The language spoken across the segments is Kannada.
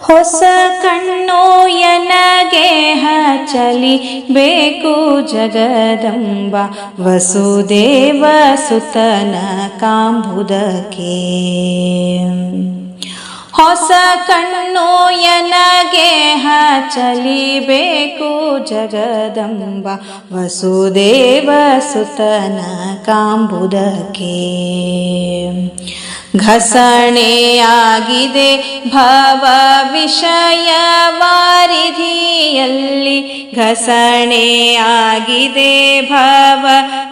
ಹೊಸ ಕಣ್ಣು ಎನಗೆ ಹಚ್ಚಲಿ ಬೇಕು ಜಗದಂಬ ವಸುದೇವ ಸುತನ ಕಾಂಬುದಕ್ಕೆ. ಹೊಸ ಕಣ್ಣು ಎನಗೆ ಹಚ್ಚಲಿ ಬೇಕು ಜಗದಂಬ ವಸುದೇವ ಸುತನ ಕಾಂಬುದಕ್ಕೆ. ಘಸಣೆಯಾಗಿದೆ ಭವ ವಿಷಯ ವಾರಿಧಿಯಲ್ಲಿ, ಘಸಣೆಯಾಗಿದೆ ಭವ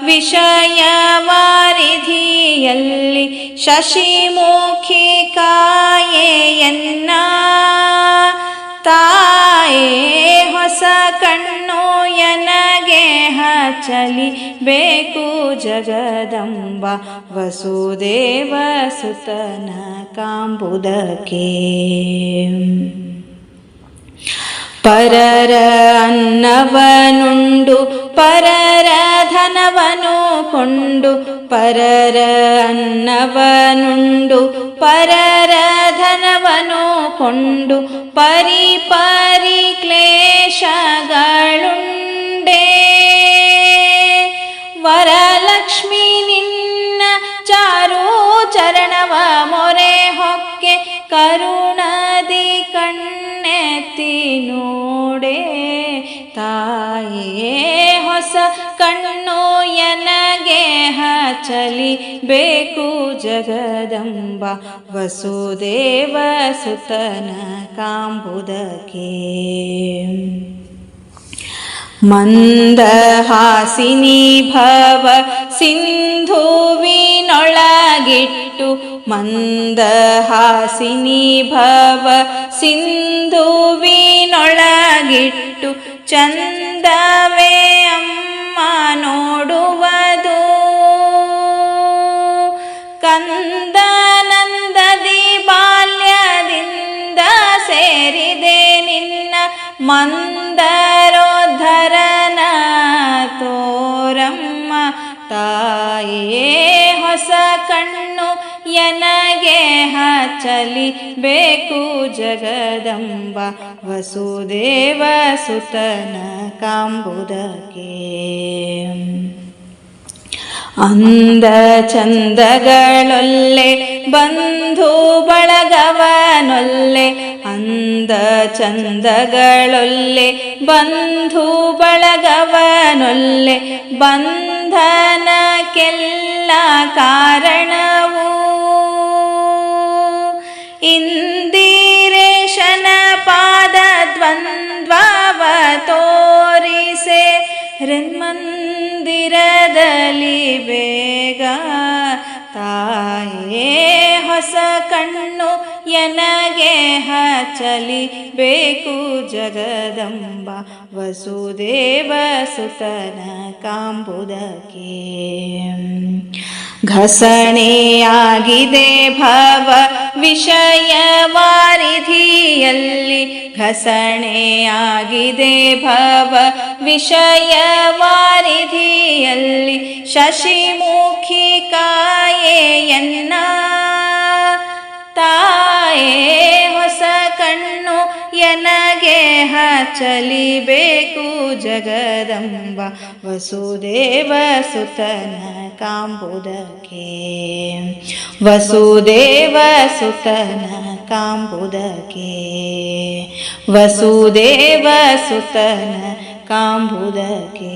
ವಿಷಯ ವಾರಿಧಿಯಲ್ಲಿ, ಶಶಿಮುಖಿ ಕಾಯೆಯನ್ನ ತಾಯೇ ಹೊಸ ಕಣ್ಣು ಎನಗೆ ಹಚ್ಚಲಿ ಬೇಕು ಜಗದಂಬ ವಸುದೇವ ಸುತನ ಕಾಂಬುದಕ್ಕೆ. ಪರರ ಅನ್ನವನುಂಡು ಪರರ ಧನವನು ಕೊಂಡು, ಪರರ ಅನ್ನವನುಂಡು ಪರರ ಧನವನು ಕೊಂಡು, ಪರಿ ಪರಿ ಕ್ಲೇಶಗಳುಂಡೆ. ವರಲಕ್ಷ್ಮಿ ನಿನ್ನ ಚಾರು ಚರಣವ ಮೊರೆ ಹೊಕ್ಕೆ, ಕರುಣದಿ ಕಣ್ಣೆತ್ತಿ ನೋಡೆ ತಾಯೇ ಹೊಸ ಕಣ್ಣು ಎನಗೆ ಹಚ್ಚಲಿ ಬೇಕು ಜಗದಂಬ ವಸುದೇವ ಸುತನ ಕಾಂಬುದಕ್ಕೆ. ಮಂದಹಾಸಿನಿ ಭವ ಸಿಂಧುವಿನೊಳಗಿಟ್ಟು, ಮಂದಹಾಸಿನಿ ಭವ ಸಿಂಧುವಿನೊಳಗಿಟ್ಟು, ಚಂದವೇ ಅಮ್ಮ ನೋಡುವುದು ಕಂದನಂದದಿ ಬಾಲ್ಯದಿಂದ ಸೇರಿದೆ ನಿನ್ನ ಮಂದರೋದ್ಧರನ ತೋರಮ್ಮ ತಾಯೇ ಹೊಸ ಕಣ್ಣು ಎನಗೆ ಹಚ್ಚಲಿ ಬೇಕು ಜಗದಂಬ ವಸುದೇವ ಸುತನ ಕಾಂಬುದಕ್ಕೆ. ಅಂದ ಚಂದಗಳೊಲ್ಲೆ ಬಂಧು ಬಳಗವನೊಲ್ಲೆ, ಅಂದ ಚಂದಗಳೊಲ್ಲೆ ಬಂಧು ಬಳಗವನೊಲ್ಲೆ, ಬಂಧನಕ್ಕೆಲ್ಲ ಕಾರಣವು ಇಂದಿರೇಶನ ಪಾದ ದ್ವಂದ್ವವ ತೋರಿಸೆ, ಹೃನ್ಮಂದಿರದಲ್ಲಿ ಬೇಗ ತಾಯೇ ಹೊಸ ಕಣ್ಣು ಎನಗೆ ಹಚ್ಚಲಿ ಬೇಕು ಜಗದಂಬ ವಸುದೇವ ಸುತನ ಕಾಂಬುದಕ್ಕೆ. ಘಸಣೆಯಾಗಿದೆ ಭವ ವಿಷಯ ವಾರಿಧಿಯಲ್ಲಿ, ಘಸಣೆಯಾಗಿದೆ ಭವ ವಿಷಯ ವಾರಿಧಿಯಲ್ಲಿ, ಶಶಿಮುಖಿ ಕಾಯೆಯನ್ನ ತಾಯೇ ಹೊಸ ಕಣ್ಣು ಎನಗೆ ಹಚ್ಚಲಿ ಬೇಕು ಜಗದಂಬ ವಸುದೇವ ಸುತನ ಕಾಂಬುದಕ್ಕೆ. ವಸುದೇವ ಸುತನ ಕಾಂಬುದಕ್ಕೆ, ವಸುದೇವ ಸುತನ ಕಾಂಬುದಕ್ಕೆ.